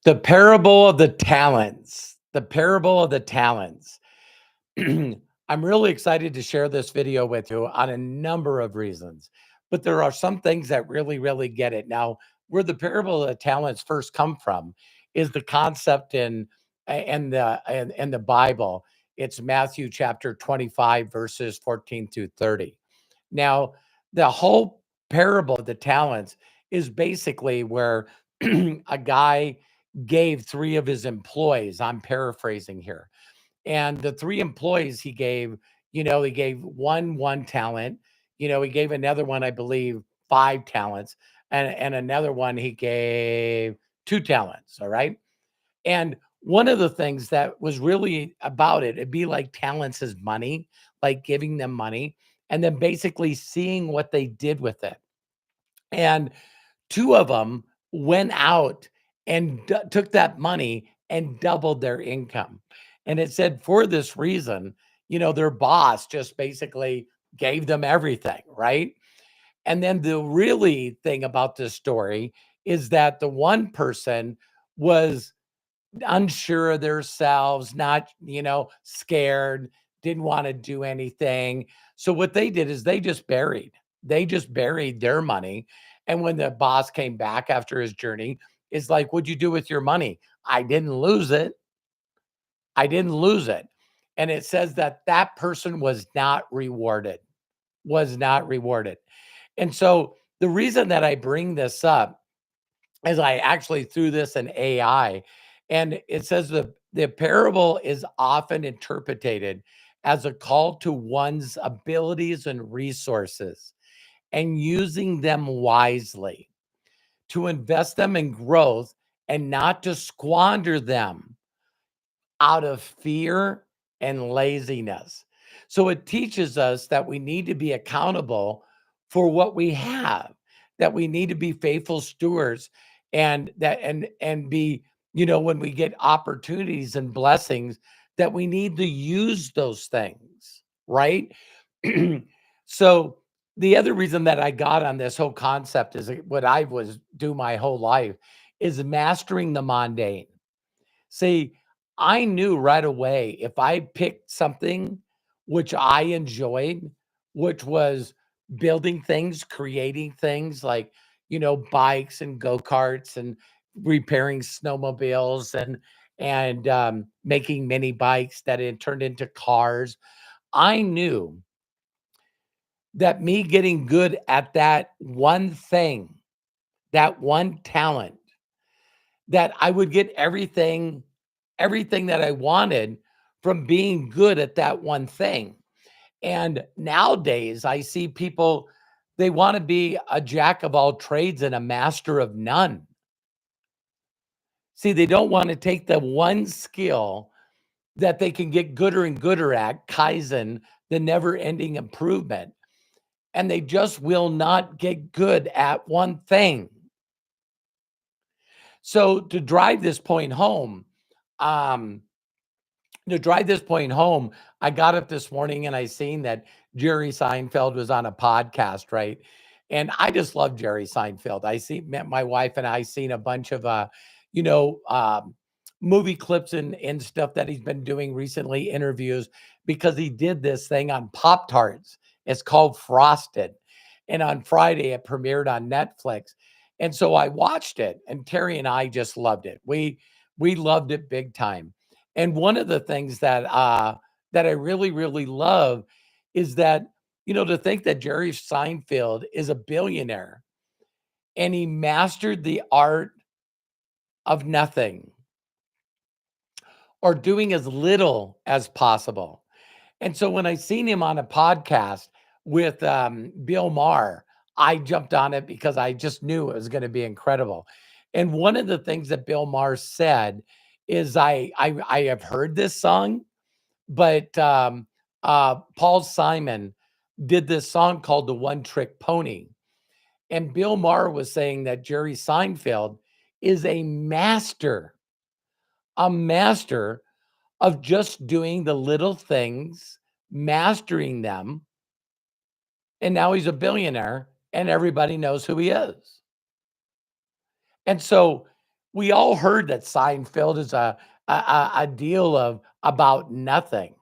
The parable of the talents. The parable of the talents. I'm really excited to share this video with you on a number of reasons, but there are some things that really get it. Now, where the parable of the talents first come from is the concept in the Bible. It's Matthew chapter 25, verses 14 through 30. Now, the whole parable of the talents is basically where a guy gave three of his employees. I'm paraphrasing here, and the three employees he gave, he gave one talent, he gave another one, I believe, five talents, and another one he gave two talents. All right. And one of the things that was really about it, it'd be like talents is money, like giving them money, and then basically seeing what they did with it. And two of them went out and took that money and doubled their income. And it said for this reason, their boss just basically gave them everything, right? And then the really thing about this story is that the one person was unsure of themselves, not, scared, didn't want to do anything. So what they did is they just buried their money. And when the boss came back after his journey, it's like, what'd you do with your money? I didn't lose it. I didn't lose it. And it says that that person was not rewarded. And so the reason that I bring this up is I actually threw this in AI, and it says the parable is often interpreted as a call to one's abilities and resources and using them wisely, to invest them in growth and not to squander them out of fear and laziness. So it teaches us that we need to be accountable for what we have, that we need to be faithful stewards, and be, when we get opportunities and blessings, that we need to use those things, right? So the other reason that I got on this whole concept is what I was do my whole life is mastering the mundane. See, I knew right away if I picked something which I enjoyed, which was building things, creating things like, bikes and go-karts and repairing snowmobiles and making mini bikes that it turned into cars. I knew that me getting good at that one thing, that one talent, that I would get everything that I wanted from being good at that one thing. And nowadays, I see people, they want to be a jack of all trades and a master of none. See, they don't want to take the one skill that they can get gooder and gooder at, Kaizen, the never ending improvement, and they just will not get good at one thing. So to drive this point home, um, I got up this morning and I seen that Jerry Seinfeld was on a podcast, right? And I just love Jerry Seinfeld. Met my wife and I seen a bunch of you know, um, movie clips and stuff that he's been doing recently, interviews, because he did this thing on Pop Tarts. It's called Frosted. And on Friday it premiered on Netflix. And so I watched it, and Terry and I just loved it. We loved it big time. And one of the things that I really love is that, to think that Jerry Seinfeld is a billionaire and he mastered the art of nothing, or doing as little as possible. And so when I seen him on a podcast with Bill Maher, I jumped on it because I just knew it was going to be incredible. And one of the things that Bill Maher said is, I have heard this song, but Paul Simon did this song called "The One Trick Pony," and Bill Maher was saying that Jerry Seinfeld is a master of just doing the little things, mastering them, and now he's a billionaire and everybody knows who he is. And so We all heard that Seinfeld is a deal of about nothing.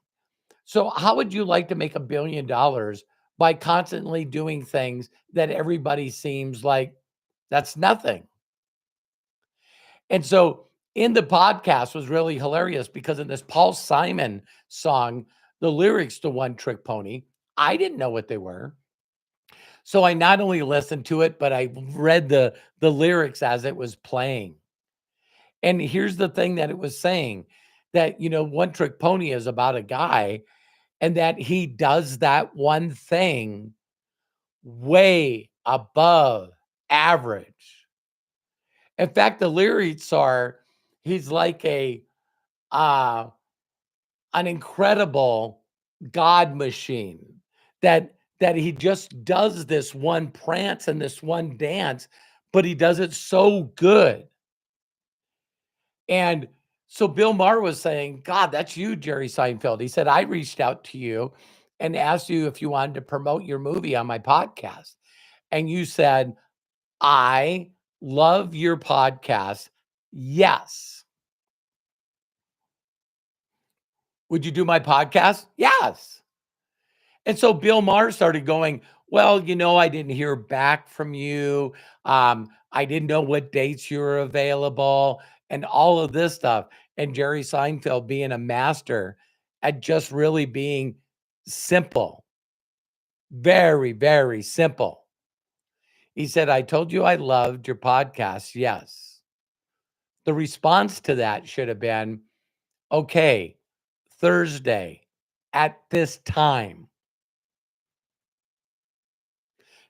So how would you like to make $1 billion by constantly doing things that everybody seems like that's nothing? And so in the podcast was really hilarious because in this Paul Simon song, the lyrics to One Trick Pony, I didn't know what they were. So I not only listened to it, but I read the lyrics as it was playing. And here's the thing that it was saying, that One Trick Pony is about a guy and that he does that one thing way above average. In fact, the lyrics are he's like uh an incredible god machine that he just does this one prance and this one dance, but he does it so good. And so Bill Maher was saying, God, that's you, Jerry Seinfeld. He said, I reached out to you and asked you if you wanted to promote your movie on my podcast. And you said, I love your podcast. Yes. Would you do my podcast? Yes. And so Bill Maher started going, well, I didn't hear back from you. I didn't know what dates you were available and all of this stuff. And Jerry Seinfeld being a master at just really being simple, very, very simple. He said, I told you I loved your podcast. Yes. The response to that should have been, okay, Thursday at this time.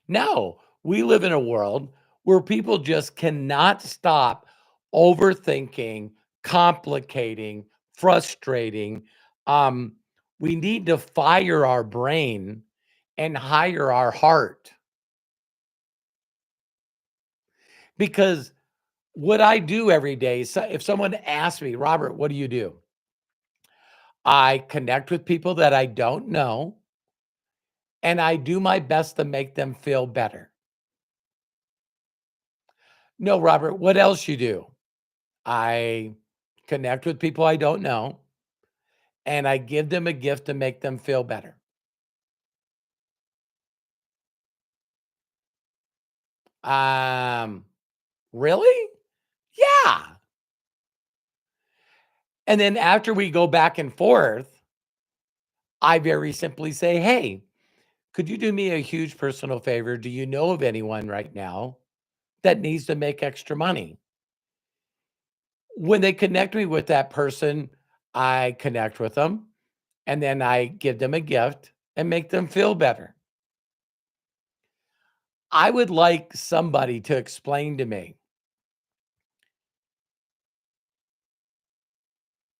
No, we live in a world where people just cannot stop overthinking, complicating, frustrating. Um, we need to fire our brain and hire our heart. Because what I do every day, so if someone asks me, Robert, what do you do? I connect with people that I don't know, and I do my best to make them feel better. No, Robert, what else you do? I connect with people I don't know, and I give them a gift to make them feel better. Um, really? Yeah. And then after we go back and forth, I very simply say, hey, could you do me a huge personal favor? Do you know of anyone right now that needs to make extra money? When they connect me with that person, I connect with them and then I give them a gift and make them feel better. I would like somebody to explain to me,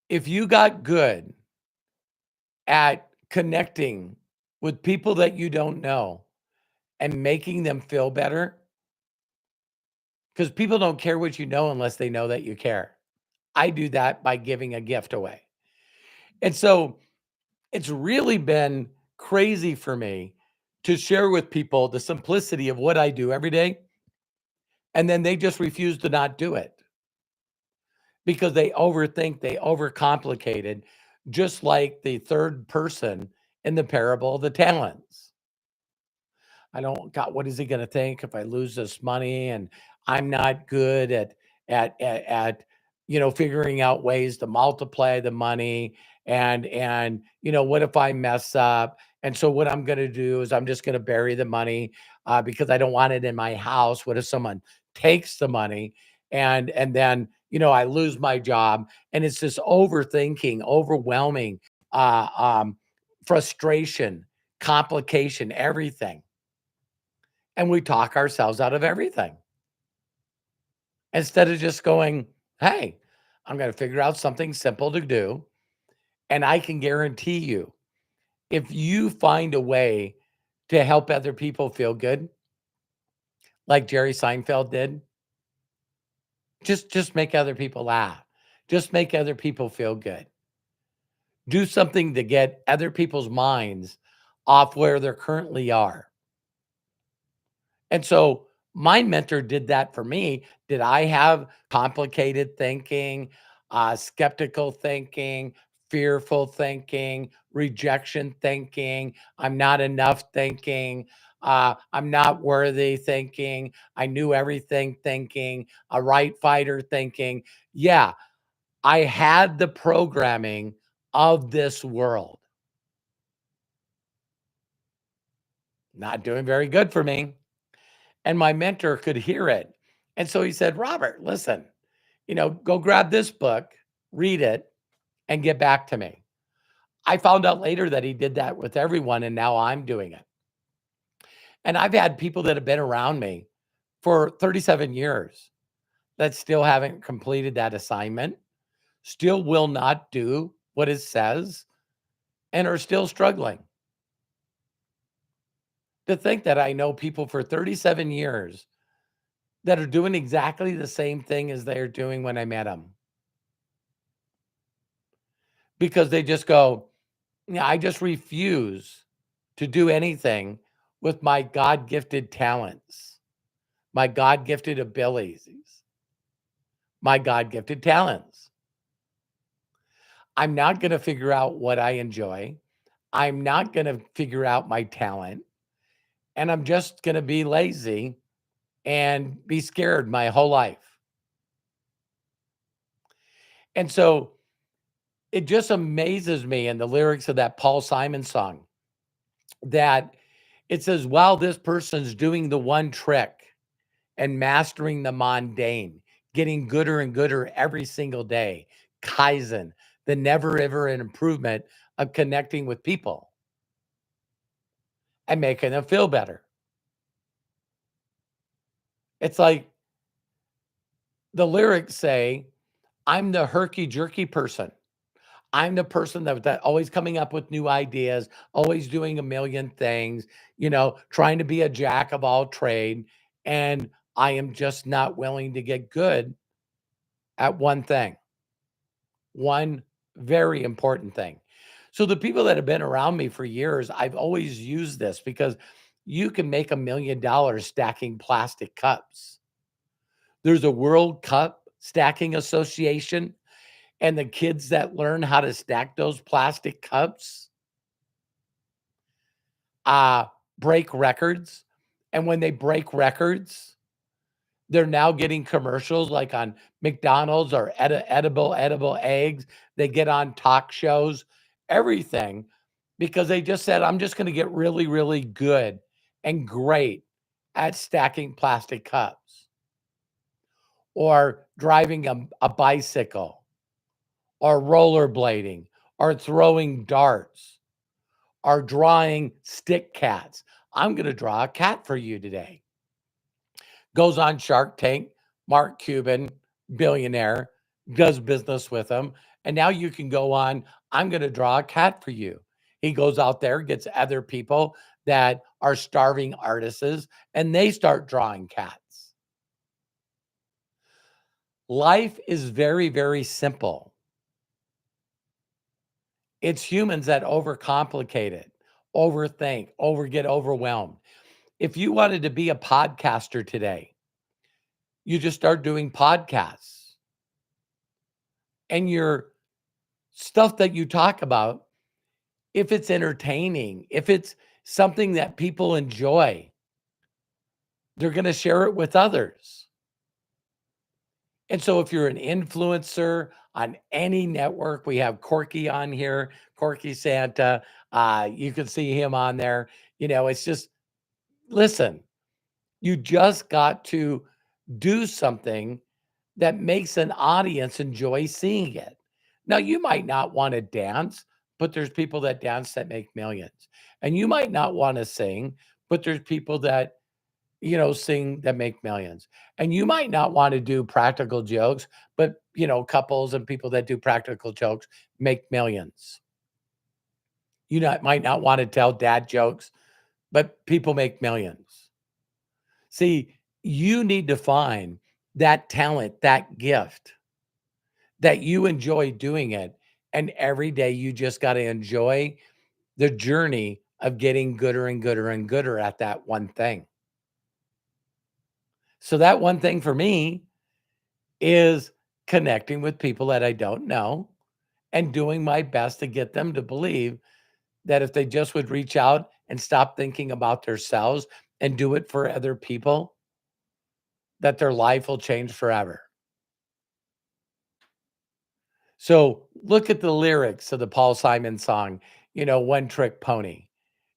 if you got good at connecting with people that you don't know and making them feel better, because people don't care what you know unless they know that you care. I do that by giving a gift away. And so it's really been crazy for me to share with people the simplicity of what I do every day. And then they just refuse to not do it because they overthink, they overcomplicate it, just like the third person in the parable of the talents. I don't got what is he gonna think if I lose this money and I'm not good at figuring out ways to multiply the money and what if I mess up? And so what I'm gonna do is I'm just gonna bury the money because I don't want it in my house. What if someone takes the money and then I lose my job? And it's this overthinking, overwhelming frustration, complication, everything, and we talk ourselves out of everything instead of just going, hey, I'm going to figure out something simple to do. And I can guarantee you, if you find a way to help other people feel good, like Jerry Seinfeld did, just make other people laugh. Just make other people feel good. Do something to get other people's minds off where they currently are. And so My mentor did that for me. Did I have complicated thinking, skeptical thinking, fearful thinking, rejection thinking, I'm not enough thinking, I'm not worthy thinking, I knew everything thinking, a right fighter thinking? Yeah, I had the programming of this world. Not doing very good for me. And my mentor could hear it. And so he said, Robert, listen, go grab this book, read it, and get back to me. I found out later that he did that with everyone, and now I'm doing it. And I've had people that have been around me for 37 years that still haven't completed that assignment, still will not do what it says, and are still struggling. To think that I know people for 37 years that are doing exactly the same thing as they're doing when I met them, because they just go, yeah, I just refuse to do anything with my God gifted talents, my God gifted abilities, my God gifted talents. I'm not going to figure out what I enjoy. I'm not going to figure out my talent. And I'm just going to be lazy and be scared my whole life. And so it just amazes me in the lyrics of that Paul Simon song that it says, while this person's doing the one trick and mastering the mundane, getting gooder and gooder every single day, Kaizen, the never ever an improvement of connecting with people and making them feel better. It's like the lyrics say, I'm the herky jerky person. I'm the person that always coming up with new ideas, always doing a million things, trying to be a jack of all trade. And I am just not willing to get good at one thing, one very important thing. So the people that have been around me for years, I've always used this because you can make $1 million stacking plastic cups. There's a World Cup Stacking Association, and the kids that learn how to stack those plastic cups uh, break records. And when they break records, they're now getting commercials like on McDonald's or edible eggs. They get on talk shows, everything, because they just said, I'm just going to get really, really good and great at stacking plastic cups or driving a bicycle or rollerblading or throwing darts or drawing stick cats. I'm going to draw a cat for you today. Goes on Shark Tank, Mark Cuban, billionaire, does business with him. And now you can go on, I'm going to draw a cat for you. He goes out there, gets other people that are starving artists, and they start drawing cats. Life is very, very simple. It's humans that overcomplicate it, overthink, get overwhelmed. If you wanted to be a podcaster today, you just start doing podcasts, and your stuff that you talk about, if it's entertaining, if it's something that people enjoy, they're going to share it with others. And so if you're an influencer on any network, we have Corky on here, Corky Santa. You can see him on there. It's just, listen, you just got to do something that makes an audience enjoy seeing it. Now, you might not want to dance, but there's people that dance that make millions. And you might not want to sing, but there's people that, sing that make millions. And you might not want to do practical jokes, but, couples and people that do practical jokes make millions. Might not want to tell dad jokes, but people make millions. See, you need to find that talent, that gift that you enjoy doing it. And every day you just got to enjoy the journey of getting gooder and gooder and gooder at that one thing. So that one thing for me is connecting with people that I don't know and doing my best to get them to believe that if they just would reach out and stop thinking about themselves and do it for other people, that their life will change forever. So look at the lyrics of the Paul Simon song, One Trick Pony.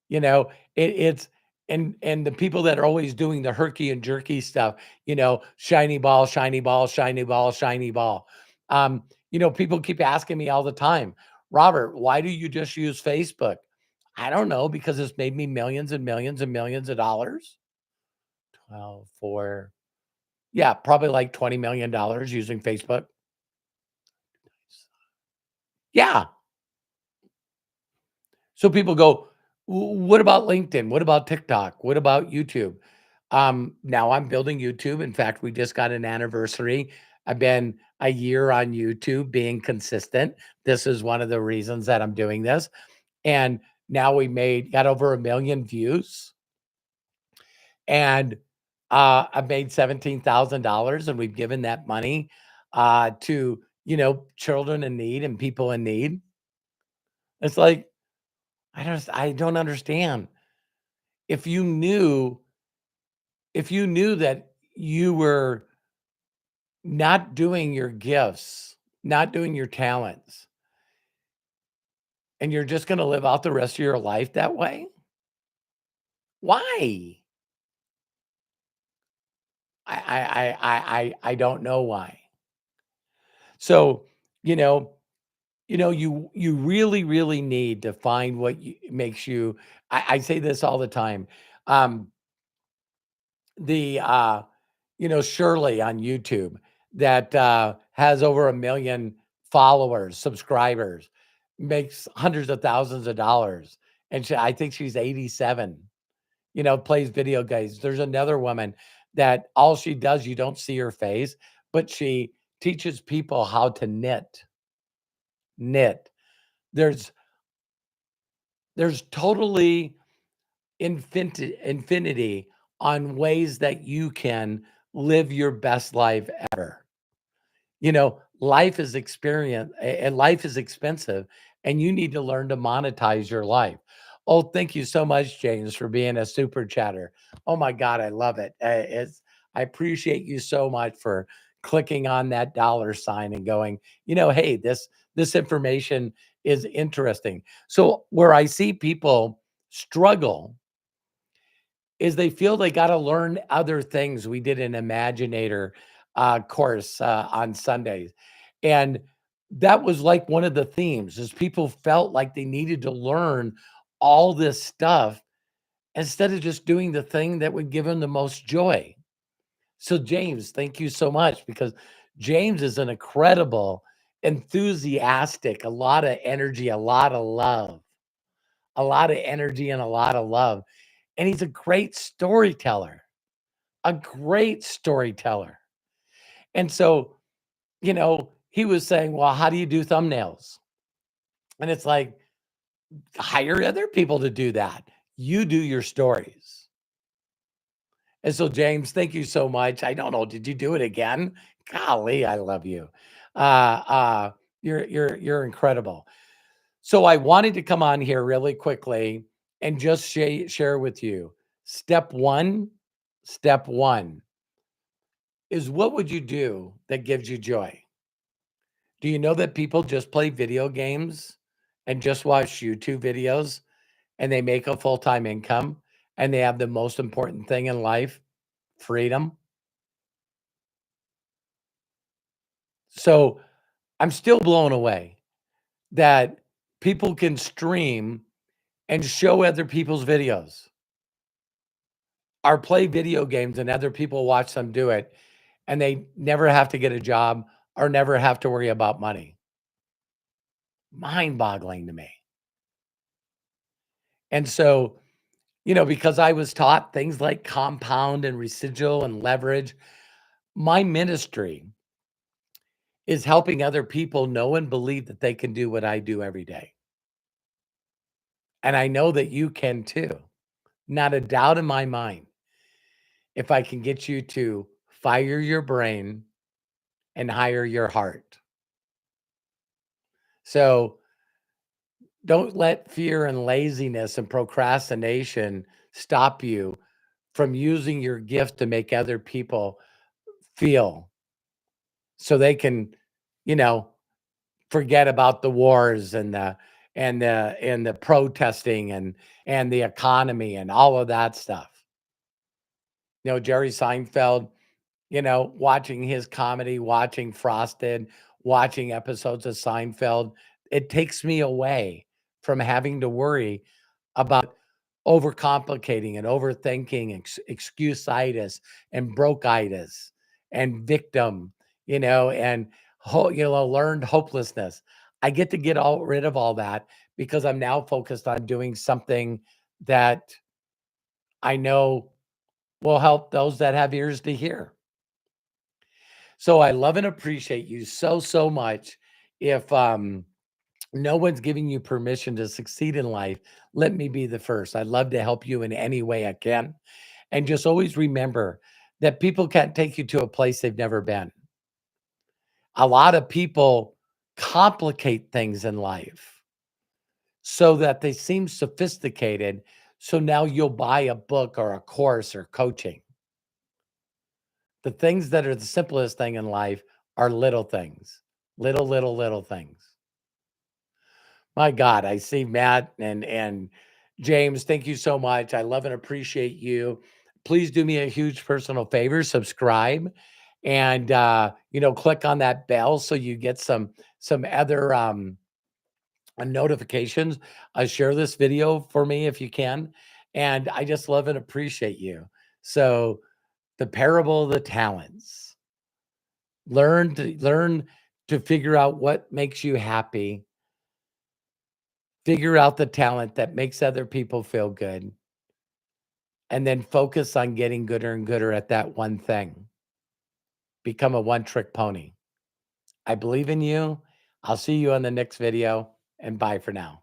It's and the people that are always doing the herky and jerky stuff, shiny ball, shiny ball, shiny ball, shiny ball. People keep asking me all the time, Robert, why do you just use Facebook? I don't know, because it's made me millions and millions and millions of dollars. 12, 4, yeah, probably like $20 million using Facebook. Yeah. So people go, What about LinkedIn? What about TikTok? What about YouTube?" Now I'm building YouTube. In fact, we just got an anniversary. I've been a year on YouTube being consistent. This is one of the reasons that I'm doing this. And now got over 1 million views, and I've made $17,000, and we've given that money to, children in need and people in need. It's like, I don't understand. If you knew if you knew that you were not doing your gifts, not doing your talents, and you're just gonna live out the rest of your life that way, why? I don't know why. So, you know you really, really need to find what makes you. I say this all the time. Um, the Shirley on YouTube that has over 1 million followers, subscribers, makes hundreds of thousands of dollars, and I think she's 87. Plays video games. There's another woman that all she does, you don't see her face, but she teaches people how to knit. Knit. There's there's totally infinity on ways that you can live your best life ever. Life is experience and life is expensive, and you need to learn to monetize your life. Oh, thank you so much, James, for being a super chatter. Oh my God, I love it. I appreciate you so much for clicking on that dollar sign and going, hey, this information is interesting. So where I see people struggle is they feel they got to learn other things. We did an Imaginator course on Sundays, and that was like one of the themes is people felt like they needed to learn all this stuff instead of just doing the thing that would give them the most joy. So James, thank you so much, because James is an incredible, enthusiastic, a lot of energy, a lot of love, a lot of energy and a lot of love. And he's a great storyteller, a great storyteller. And so, he was saying, well, how do you do thumbnails? And it's like, hire other people to do that. You do your stories. And so, James, thank you so much. I don't know, did you do it again? Golly, I love you. Uh, you're incredible. So I wanted to come on here really quickly and just share with you. Step one is, what would you do that gives you joy? Do you know that people just play video games and just watch YouTube videos, and they make a full-time income, and they have the most important thing in life, freedom? So I'm still blown away that people can stream and show other people's videos, or play video games and other people watch them do it, and they never have to get a job or never have to worry about money. Mind boggling to me. And so, because I was taught things like compound and residual and leverage, my ministry is helping other people know and believe that they can do what I do every day. And I know that you can too. Not a doubt in my mind. If I can get you to fire your brain, and hire your heart. So don't let fear and laziness and procrastination stop you from using your gift to make other people feel so they can, you know, forget about the wars and the protesting and the economy and all of that stuff. Jerry Seinfeld, watching his comedy, watching Frosted, watching episodes of Seinfeld, it takes me away from having to worry about overcomplicating and overthinking, excuse-itis and broke-itis and victim, and learned hopelessness. I get to get all rid of all that because I'm now focused on doing something that I know will help those that have ears to hear. So I love and appreciate you so, so much. If no one's giving you permission to succeed in life, let me be the first. I'd love to help you in any way I can. And just always remember that people can't take you to a place they've never been. A lot of people complicate things in life so that they seem sophisticated. So now you'll buy a book or a course or coaching. The things that are the simplest thing in life are little things, little, little, little things. My God, I see Matt and James. Thank you so much. I love and appreciate you. Please do me a huge personal favor, subscribe, and click on that bell so you get some other notifications. Share this video for me if you can, and I just love and appreciate you. So, the parable of the talents. Learn to figure out what makes you happy. Figure out the talent that makes other people feel good, and then focus on getting gooder and gooder at that one thing. Become a one-trick pony. I believe in you. I'll see you on the next video, and bye for now.